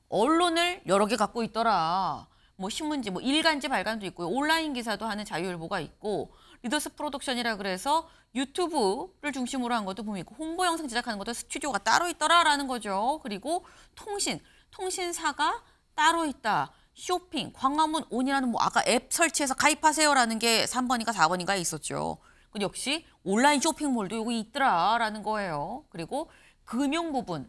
언론을 여러 개 갖고 있더라. 뭐 신문지, 뭐 일간지, 발간도 있고요. 온라인 기사도 하는 자유일보가 있고 리더스 프로덕션이라 그래서 유튜브를 중심으로 한 것도 보면 있고 홍보 영상 제작하는 것도 스튜디오가 따로 있더라라는 거죠. 그리고 통신사가 따로 있다. 쇼핑, 광화문 온이라는 뭐 아까 앱 설치해서 가입하세요라는 게 3번인가 4번인가에 있었죠. 역시 온라인 쇼핑몰도 여기 있더라라는 거예요. 그리고 금융 부분,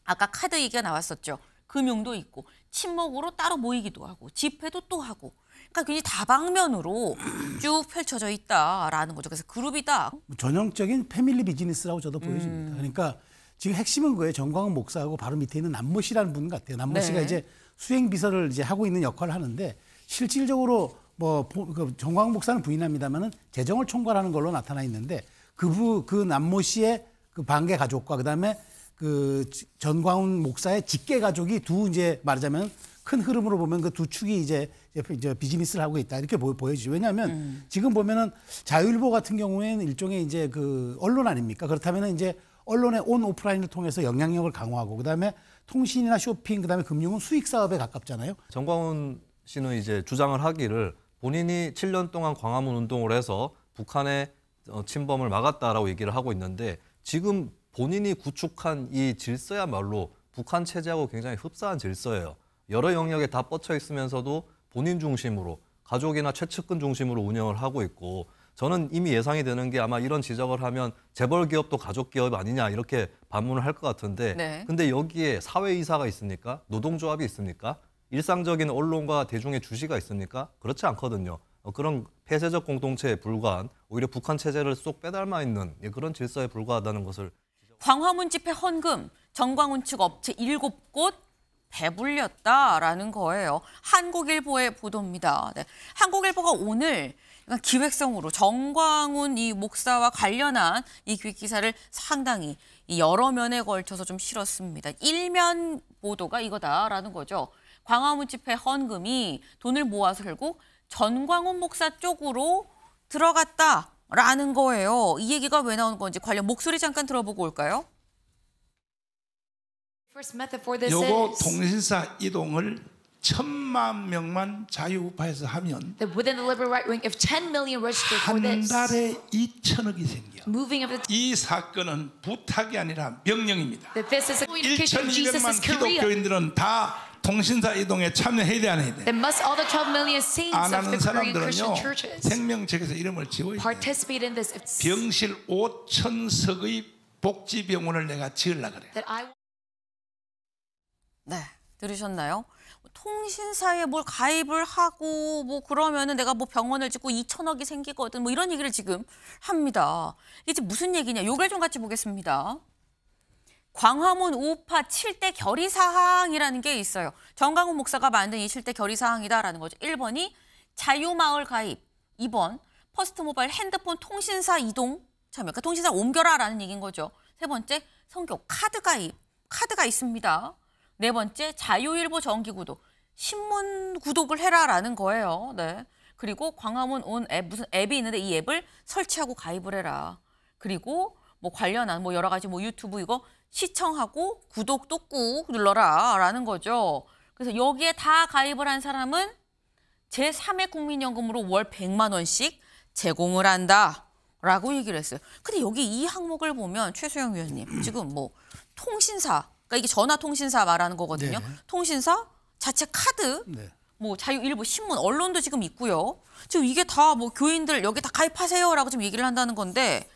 아까 카드 얘기가 나왔었죠. 금융도 있고 친목으로 따로 모이기도 하고 집회도 또 하고 그러니까 굉장히 다방면으로 쭉 펼쳐져 있다라는 거죠. 그래서 그룹이다. 전형적인 패밀리 비즈니스라고 저도 보여집니다. 그러니까 지금 핵심은 그거예요. 정광훈 목사하고 바로 밑에 있는 남모 씨라는 분 같아요. 남모 씨가 이제 수행 비서를 이제 하고 있는 역할을 하는데 실질적으로 뭐 정광훈 목사는 부인합니다만은 재정을 총괄하는 걸로 나타나 있는데 그 남모 씨의 그 반개 가족과 그다음에 그 전광훈 목사의 직계 가족이 두 이제 말하자면 큰 흐름으로 보면 그 두 축이 이제 비즈니스를 하고 있다 이렇게 보여지죠. 왜냐하면 지금 보면은 자유일보 같은 경우에는 일종의 이제 그 언론 아닙니까? 그렇다면은 이제 언론의 온 오프라인을 통해서 영향력을 강화하고 그다음에 통신이나 쇼핑 그다음에 금융은 수익 사업에 가깝잖아요. 정광훈 씨는 이제 주장을 하기를 본인이 7년 동안 광화문 운동을 해서 북한의 침범을 막았다라고 얘기를 하고 있는데 지금 본인이 구축한 이 질서야말로 북한 체제하고 굉장히 흡사한 질서예요. 여러 영역에 다 뻗쳐 있으면서도 본인 중심으로 가족이나 최측근 중심으로 운영을 하고 있고 저는 이미 예상이 되는 게 아마 이런 지적을 하면 재벌 기업도 가족 기업 아니냐 이렇게 반문을 할 것 같은데 근데 여기에 사회이사가 있습니까? 노동조합이 있습니까? 일상적인 언론과 대중의 주시가 있습니까? 그렇지 않거든요. 그런 폐쇄적 공동체에 불과한 오히려 북한 체제를 쏙 빼닮아 있는 그런 질서에 불과하다는 것을 광화문 집회 헌금 정광훈 측 업체 7곳 배불렸다라는 거예요. 한국일보의 보도입니다. 네. 한국일보가 오늘 기획성으로 정광훈 이 목사와 관련한 이 기획 기사를 상당히 여러 면에 걸쳐서 좀 실었습니다. 일면 보도가 이거다라는 거죠. 광화문 집회 헌금이 돈을 모아서 결국 전광훈 목사 쪽으로 들어갔다라는 거예요. 이 얘기가 왜 나오는 건지 관련 목소리 잠깐 들어보고 올까요? 요거 통신사 이동을 1,000만 명만 자유우파에서 하면 한 달에 2천억이 생겨. 이 사건은 부탁이 아니라 명령입니다. 1,200만 기독교인들은 다 통신사 이동에 참여해야 돼, 안 해야 돼? 안 하는 사람들은요 생명책에서 이름을 지워야 돼. 병실 5,000석의 복지병원을 내가 지으려고 그래. 네, 들으셨나요? 통신사에 뭘 가입을 하고 뭐 그러면은 내가 뭐 병원을 짓고 2천억이 생기거든 뭐 이런 얘기를 지금 합니다. 이게 무슨 얘기냐? 요걸 좀 같이 보겠습니다. 광화문 우파 7대 결의사항이라는 게 있어요. 정광훈 목사가 만든 이 7대 결의사항이다라는 거죠. 1번이 자유마을 가입, 2번 퍼스트모바일 핸드폰 통신사 이동 참여, 그러니까 통신사 옮겨라라는 얘기인 거죠. 세 번째 선교 카드 가입, 카드가 있습니다. 네 번째 자유일보 정기구독, 신문 구독을 해라라는 거예요. 네. 그리고 광화문 온 앱, 무슨 앱이 있는데 이 앱을 설치하고 가입을 해라. 그리고 뭐 관련한 뭐 여러 가지 뭐 유튜브 이거 시청하고 구독도 꾹 눌러라라는 거죠. 그래서 여기에 다 가입을 한 사람은 제3회 국민연금으로 월 100만 원씩 제공을 한다라고 얘기를 했어요. 근데 여기 이 항목을 보면 최수영 위원님 지금 뭐 통신사 그러니까 이게 전화통신사 말하는 거거든요. 네. 통신사, 자체 카드, 네. 뭐 자유일보, 신문, 언론도 지금 있고요. 지금 이게 다 뭐 교인들 여기 다 가입하세요라고 지금 얘기를 한다는 건데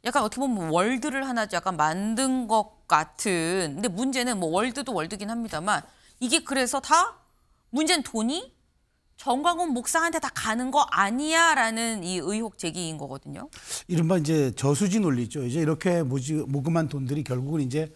약간 어떻게 보면 월드를 하나 약간 만든 것 같은. 근데 문제는 뭐 월드도 월드긴 합니다만 이게 그래서 다 문제는 돈이 정광훈 목사한테 다 가는 거 아니야라는 이 의혹 제기인 거거든요. 이른바 이제 저수지 논리죠. 이제 이렇게 모금한 돈들이 결국은 이제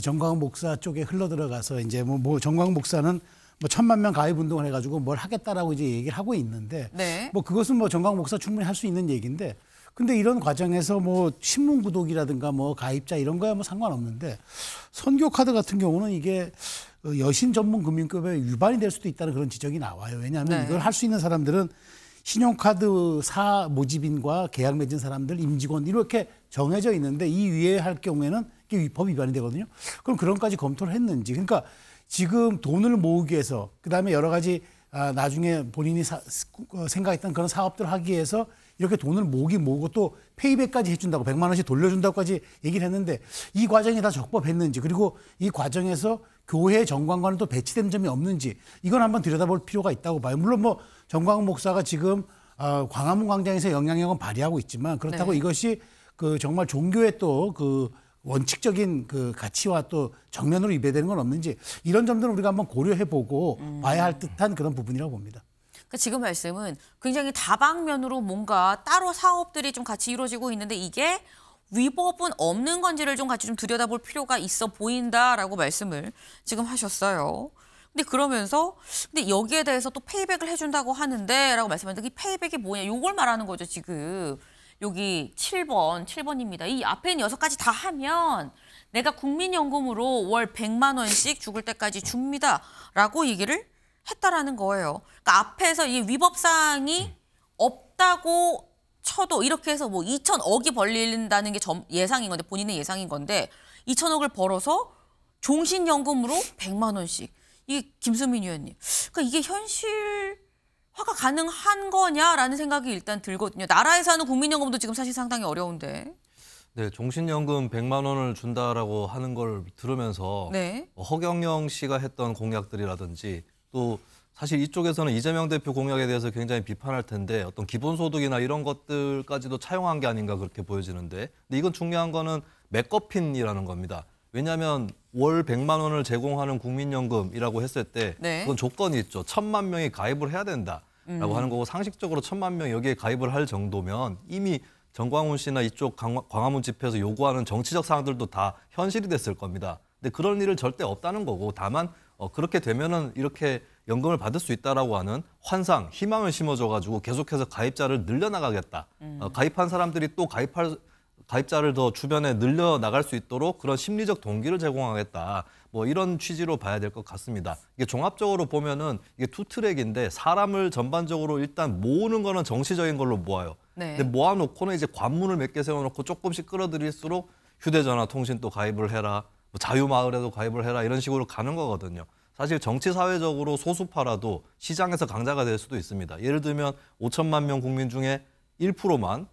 정광훈 목사 쪽에 흘러 들어가서 이제 뭐 정광훈 목사는 뭐 1,000만 명 가입 운동을 해가지고 뭘 하겠다라고 이제 얘기를 하고 있는데 네. 뭐 그것은 뭐 정광훈 목사 충분히 할 수 있는 얘기인데 근데 이런 과정에서 뭐 신문 구독이라든가 뭐 가입자 이런 거야 뭐 상관없는데 선교 카드 같은 경우는 이게 여신 전문 금융급에 위반이 될 수도 있다는 그런 지적이 나와요. 왜냐하면 네. 이걸 할 수 있는 사람들은 신용카드사 모집인과 계약 맺은 사람들, 임직원 이렇게 정해져 있는데 이 위에 할 경우에는 이게 법 위반이 되거든요. 그럼 그런까지 검토를 했는지. 그러니까 지금 돈을 모으기 위해서 그다음에 여러 가지 나중에 본인이 생각했던 그런 사업들을 하기 위해서 이렇게 돈을 모으고 또 페이백까지 해준다고 100만 원씩 돌려준다고까지 얘기를 했는데 이 과정이 다 적법했는지 그리고 이 과정에서 교회 정관과는 또 배치된 점이 없는지 이건 한번 들여다볼 필요가 있다고 봐요. 물론 뭐 정광훈 목사가 지금 광화문 광장에서 영향력은 발휘하고 있지만 그렇다고 네. 이것이 그 정말 종교의 또 그 원칙적인 그 가치와 또 정면으로 위배되는 건 없는지 이런 점들은 우리가 한번 고려해보고 봐야 할 듯한 그런 부분이라고 봅니다. 그러니까 지금 말씀은 굉장히 다방면으로 뭔가 따로 사업들이 좀 같이 이루어지고 있는데 이게 위법은 없는 건지를 좀 같이 좀 들여다볼 필요가 있어 보인다라고 말씀을 지금 하셨어요. 근데 그러면서 근데 여기에 대해서 또 페이백을 해준다고 하는데라고 말씀하셨는데 이 페이백이 뭐냐? 요걸 말하는 거죠 지금. 여기 7번입니다. 이 앞에 있는 6가지 다 하면 내가 국민연금으로 월 100만 원씩 죽을 때까지 줍니다라고 얘기를 했다라는 거예요. 그러니까 앞에서 이 위법사항이 없다고 쳐도 이렇게 해서 뭐 2천억이 벌린다는 게 예상인 건데 본인의 예상인 건데 2천억을 벌어서 종신연금으로 100만 원씩. 이게 김수민 의원님. 그러니까 이게 현실화가 가능한 거냐라는 생각이 일단 들거든요. 나라에서 하는 국민연금도 지금 사실 상당히 어려운데. 네, 종신연금 100만 원을 준다라고 하는 걸 들으면서 네. 허경영 씨가 했던 공약들이라든지 또 사실 이쪽에서는 이재명 대표 공약에 대해서 굉장히 비판할 텐데 어떤 기본소득이나 이런 것들까지도 차용한 게 아닌가 그렇게 보여지는데 근데 이건 중요한 거는 맥거핀이라는 겁니다. 왜냐하면 월 100만 원을 제공하는 국민연금이라고 했을 때 네. 그건 조건이 있죠. 1,000만 명이 가입을 해야 된다라고 하는 거고 상식적으로 1,000만 명이 여기에 가입을 할 정도면 이미 정광훈 씨나 이쪽 광화문 집회에서 요구하는 정치적 사항들도 다 현실이 됐을 겁니다. 근데 그런 일은 절대 없다는 거고 다만 그렇게 되면은 이렇게 연금을 받을 수 있다라고 하는 환상, 희망을 심어줘가지고 계속해서 가입자를 늘려나가겠다. 가입한 사람들이 또 가입자를 더 주변에 늘려나갈 수 있도록 그런 심리적 동기를 제공하겠다. 뭐 이런 취지로 봐야 될 것 같습니다. 이게 종합적으로 보면은 이게 투 트랙인데 사람을 전반적으로 일단 모으는 거는 정치적인 걸로 모아요. 네. 근데 모아놓고는 이제 관문을 몇 개 세워놓고 조금씩 끌어들일수록 휴대전화 통신 또 가입을 해라. 뭐 자유마을에도 가입을 해라. 이런 식으로 가는 거거든요. 사실 정치사회적으로 소수파라도 시장에서 강자가 될 수도 있습니다. 예를 들면 5천만 명 국민 중에 1%만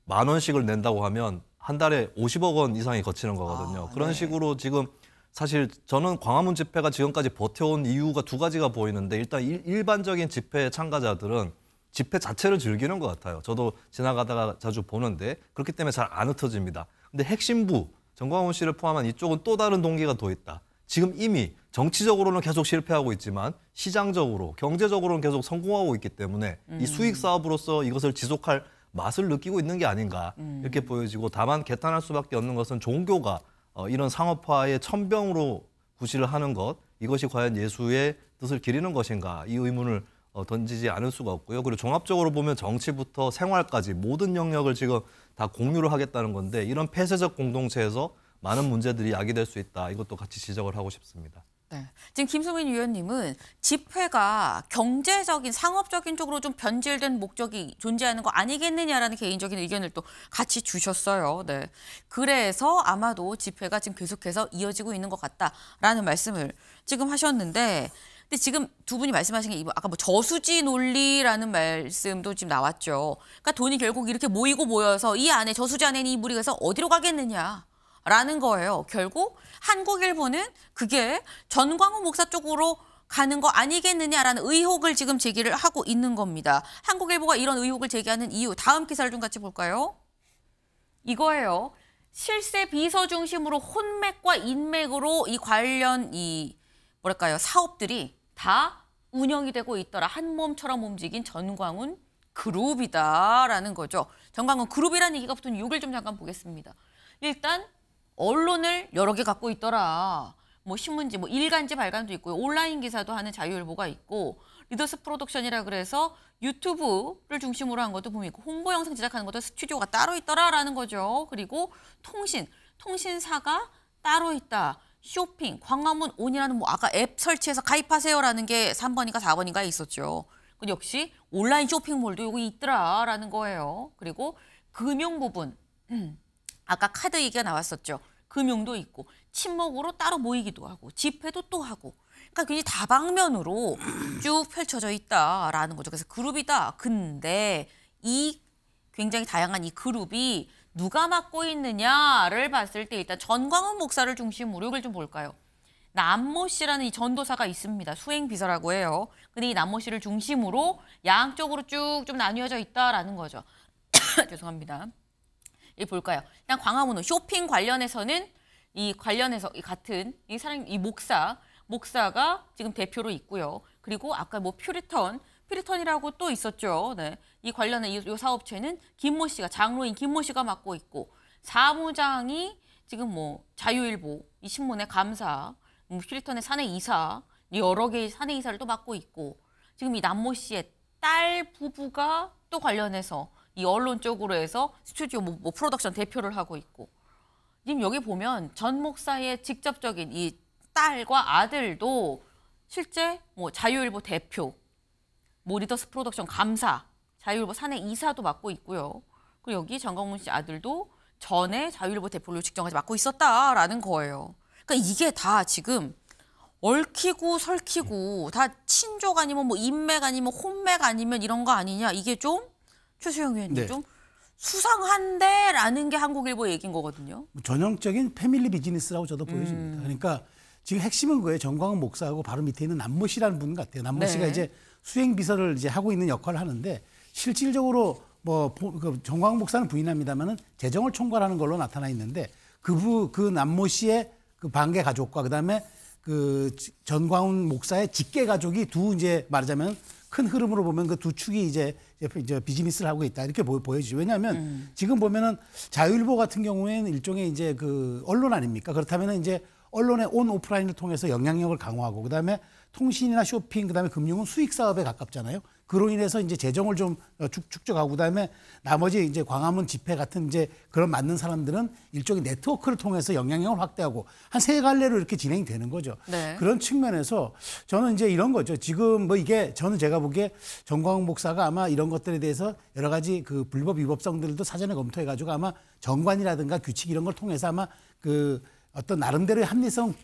10,000원씩을 낸다고 하면 한 달에 50억 원 이상이 거치는 거거든요. 그런 네. 식으로 지금 사실 저는 광화문 집회가 지금까지 버텨온 이유가 두 가지가 보이는데 일단 일반적인 집회 참가자들은 집회 자체를 즐기는 것 같아요. 저도 지나가다가 자주 보는데 그렇기 때문에 잘 안 흩어집니다. 근데 핵심부, 정광훈 씨를 포함한 이쪽은 또 다른 동기가 더 있다. 지금 이미 정치적으로는 계속 실패하고 있지만 시장적으로, 경제적으로는 계속 성공하고 있기 때문에 이 수익 사업으로서 이것을 지속할 맛을 느끼고 있는 게 아닌가 이렇게 보여지고 다만 개탄할 수밖에 없는 것은 종교가 이런 상업화의 천병으로 구실을 하는 것 이것이 과연 예수의 뜻을 기리는 것인가 이 의문을 던지지 않을 수가 없고요. 그리고 종합적으로 보면 정치부터 생활까지 모든 영역을 지금 다 공유를 하겠다는 건데 이런 폐쇄적 공동체에서 많은 문제들이 야기될 수 있다. 이것도 같이 지적을 하고 싶습니다. 네. 지금 김수민 위원님은 집회가 경제적인 상업적인 쪽으로 좀 변질된 목적이 존재하는 거 아니겠느냐라는 개인적인 의견을 또 같이 주셨어요. 네. 그래서 아마도 집회가 지금 계속해서 이어지고 있는 것 같다라는 말씀을 지금 하셨는데 근데 지금 두 분이 말씀하신 게 아까 뭐 저수지 논리라는 말씀도 지금 나왔죠. 그러니까 돈이 결국 이렇게 모이고 모여서 이 안에 저수지 안에 이 물이 가서 어디로 가겠느냐. 라는 거예요. 결국 한국일보는 그게 전광훈 목사 쪽으로 가는 거 아니겠느냐라는 의혹을 지금 제기를 하고 있는 겁니다. 한국일보가 이런 의혹을 제기하는 이유, 다음 기사를 좀 같이 볼까요? 이거예요. 실세 비서 중심으로 혼맥과 인맥으로 이 관련 사업들이 다 운영이 되고 있더라. 한 몸처럼 움직인 전광훈 그룹이다라는 거죠. 전광훈 그룹이라는 얘기가 붙은 이유를 좀 잠깐 보겠습니다. 일단 언론을 여러 개 갖고 있더라. 뭐 신문지, 뭐 일간지 발간도 있고요. 온라인 기사도 하는 자유일보가 있고 리더스 프로덕션이라 그래서 유튜브를 중심으로 한 것도 보면 있고 홍보 영상 제작하는 것도 스튜디오가 따로 있더라라는 거죠. 그리고 통신사가 따로 있다. 쇼핑, 광화문 온이라는 뭐 아까 앱 설치해서 가입하세요라는 게 3번인가 4번인가 있었죠. 역시 온라인 쇼핑몰도 여기 있더라라는 거예요. 그리고 금융 부분. 아까 카드 얘기가 나왔었죠. 금융도 있고 친목으로 따로 모이기도 하고 집회도 또 하고 약간 굉장히 다방면으로 쭉 펼쳐져 있다라는 거죠. 그래서 그룹이다. 근데 이 굉장히 다양한 이 그룹이 누가 맡고 있느냐를 봤을 때 일단 전광훈 목사를 중심으로 이걸 좀 볼까요? 남모 씨라는 이 전도사가 있습니다. 수행비서라고 해요. 근데 이 남모 씨를 중심으로 양쪽으로 쭉 좀 나뉘어져 있다라는 거죠. 죄송합니다. 이 볼까요? 일단 광화문 쇼핑 관련해서는 이 같은 이 사람 이 목사가 지금 대표로 있고요. 그리고 아까 뭐 퓨리턴이라고 또 있었죠. 네. 이 관련한 이 사업체는 김모 씨가 장로인 김모 씨가 맡고 있고 사무장이 지금 뭐 자유일보 이 신문의 감사, 퓨리턴의 사내 이사 여러 개의 사내 이사를 또 맡고 있고 지금 이 남모 씨의 딸 부부가 또 관련해서 이 언론 쪽으로 해서 스튜디오 뭐 프로덕션 대표를 하고 있고 지금 여기 보면 전 목사의 직접적인 이 딸과 아들도 실제 뭐 자유일보 대표, 뭐 리더스 프로덕션 감사, 자유일보 사내 이사도 맡고 있고요. 그리고 여기 전광훈 씨 아들도 전에 자유일보 대표를 직전까지 맡고 있었다라는 거예요. 그러니까 이게 다 지금 얽히고 설키고 다 친족 아니면 뭐 인맥 아니면 혼맥 아니면 이런 거 아니냐. 이게 좀 최수영 위원님 네. 좀 수상한데라는 게 한국일보 얘기인 거거든요. 전형적인 패밀리 비즈니스라고 저도 보여집니다. 그러니까 지금 핵심은 그거예요. 전광훈 목사하고 바로 밑에 있는 남모 씨라는 분 같아요. 남모 네. 씨가 이제 수행 비서를 이제 하고 있는 역할을 하는데 실질적으로 뭐 전광훈 목사는 부인합니다만은 재정을 총괄하는 걸로 나타나 있는데 그 남모 씨의 그 반개 가족과 그다음에 그 전광훈 목사의 직계 가족이 두 이제 말하자면 큰 흐름으로 보면 그 두 축이 이제 비즈니스를 하고 있다 이렇게 보여지죠. 왜냐하면 지금 보면은 자유일보 같은 경우에는 일종의 이제 그 언론 아닙니까? 그렇다면은 이제 언론의 온 오프라인을 통해서 영향력을 강화하고 그다음에 통신이나 쇼핑 그다음에 금융은 수익 사업에 가깝잖아요. 그로 인해서 이제 재정을 좀 축적하고 그다음에 나머지 이제 광화문 집회 같은 이제 그런 맞는 사람들은 일종의 네트워크를 통해서 영향력을 확대하고 한 세 갈래로 이렇게 진행이 되는 거죠. 네. 그런 측면에서 저는 이제 이런 거죠. 지금 뭐 이게 저는 제가 보기에 전광훈 목사가 아마 이런 것들에 대해서 여러 가지 그 불법 위법성들도 사전에 검토해 가지고 아마 정관이라든가 규칙 이런 걸 통해서 아마 그 어떤 나름대로의 합리성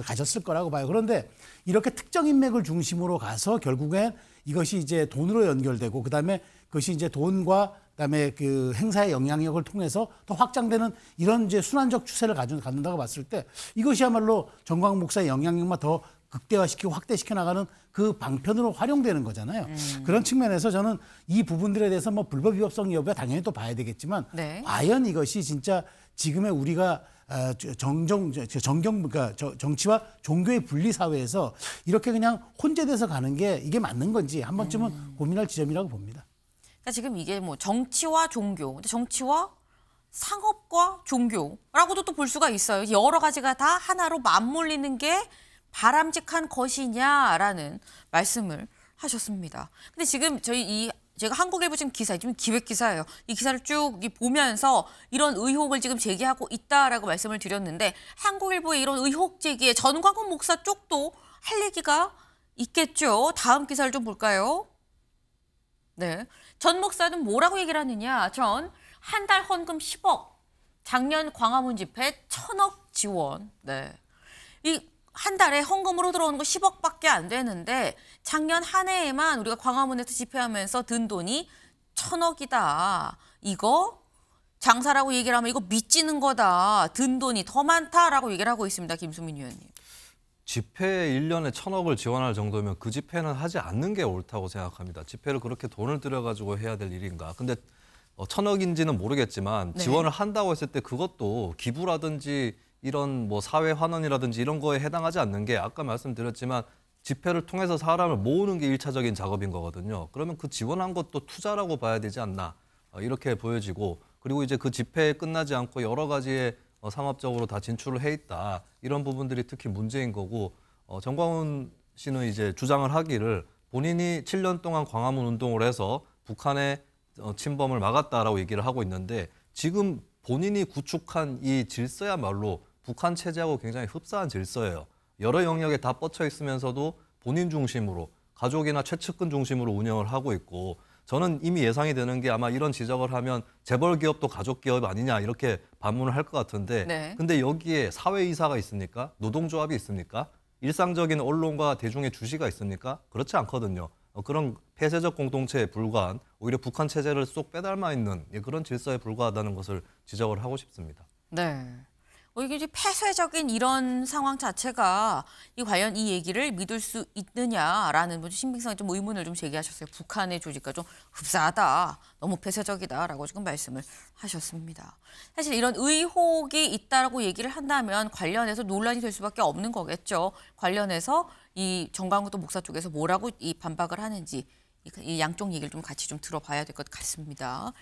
가졌을 거라고 봐요. 그런데 이렇게 특정 인맥을 중심으로 가서 결국엔 이것이 이제 돈으로 연결되고 그다음에 그것이 이제 돈과 그다음에 그 행사의 영향력을 통해서 더 확장되는 이런 이제 순환적 추세를 갖는다고 봤을 때 이것이야말로 전광훈 목사의 영향력만 더 극대화시키고 확대시켜 나가는 그 방편으로 활용되는 거잖아요. 그런 측면에서 저는 이 부분들에 대해서 뭐 불법 위법성 여부야 당연히 또 봐야 되겠지만 네. 과연 이것이 진짜 지금의 우리가 그러니까 정치와 종교의 분리 사회에서 이렇게 그냥 혼재돼서 가는 게 이게 맞는 건지 한 번쯤은 고민할 지점이라고 봅니다. 그러니까 지금 이게 뭐 정치와 종교, 근데 정치와 상업과 종교라고도 또 볼 수가 있어요. 여러 가지가 다 하나로 맞물리는 게 바람직한 것이냐라는 말씀을 하셨습니다. 근데 지금 제가 한국일보 지금 지금 기획 기사예요. 이 기사를 쭉 보면서 이런 의혹을 지금 제기하고 있다라고 말씀을 드렸는데 한국일보의 이런 의혹 제기에 전광훈 목사 쪽도 할 얘기가 있겠죠. 다음 기사를 좀 볼까요? 네, 전 목사는 뭐라고 얘기를 하느냐. 한 달 헌금 10억, 작년 광화문 집회 1,000억 지원. 네, 이 한 달에 헌금으로 들어오는 거 10억밖에 안 되는데 작년 한 해에만 우리가 광화문에서 집회하면서 든 돈이 1,000억이다. 이거 장사라고 얘기를 하면 이거 밑지는 거다. 든 돈이 더 많다라고 얘기를 하고 있습니다. 김수민 의원님. 집회 1년에 1,000억을 지원할 정도면 그 집회는 하지 않는 게 옳다고 생각합니다. 집회를 그렇게 돈을 들여가지고 해야 될 일인가. 근데 1,000억인지는 모르겠지만 지원을 한다고 했을 때 그것도 기부라든지 이런 뭐 사회 환원이라든지 이런 거에 해당하지 않는 게 아까 말씀드렸지만 집회를 통해서 사람을 모으는 게 1차적인 작업인 거거든요. 그러면 그 지원한 것도 투자라고 봐야 되지 않나 이렇게 보여지고 그리고 이제 그 집회에 끝나지 않고 여러 가지의 상업적으로 다 진출을 해 있다. 이런 부분들이 특히 문제인 거고 전광훈 씨는 이제 주장을 하기를 본인이 7년 동안 광화문 운동을 해서 북한의 침범을 막았다라고 얘기를 하고 있는데 지금 본인이 구축한 이 질서야말로 북한 체제하고 굉장히 흡사한 질서예요. 여러 영역에 다 뻗쳐 있으면서도 본인 중심으로 가족이나 최측근 중심으로 운영을 하고 있고 저는 이미 예상이 되는 게 아마 이런 지적을 하면 재벌 기업도 가족 기업 아니냐 이렇게 반문을 할 것 같은데 네. 근데 여기에 사회이사가 있습니까? 노동조합이 있습니까? 일상적인 언론과 대중의 주시가 있습니까? 그렇지 않거든요. 그런 폐쇄적 공동체에 불과한 오히려 북한 체제를 쏙 빼닮아 있는 그런 질서에 불과하다는 것을 지적을 하고 싶습니다. 네. 이게 이제 폐쇄적인 이런 상황 자체가 과연 이 얘기를 믿을 수 있느냐라는 신빙성에 좀 의문을 좀 제기하셨어요. 북한의 조직과 좀 흡사하다, 너무 폐쇄적이다라고 지금 말씀을 하셨습니다. 사실 이런 의혹이 있다라고 얘기를 한다면 관련해서 논란이 될 수밖에 없는 거겠죠. 관련해서 이 정광훈 목사 쪽에서 뭐라고 이 반박을 하는지 이 양쪽 얘기를 좀 같이 좀 들어봐야 될 것 같습니다.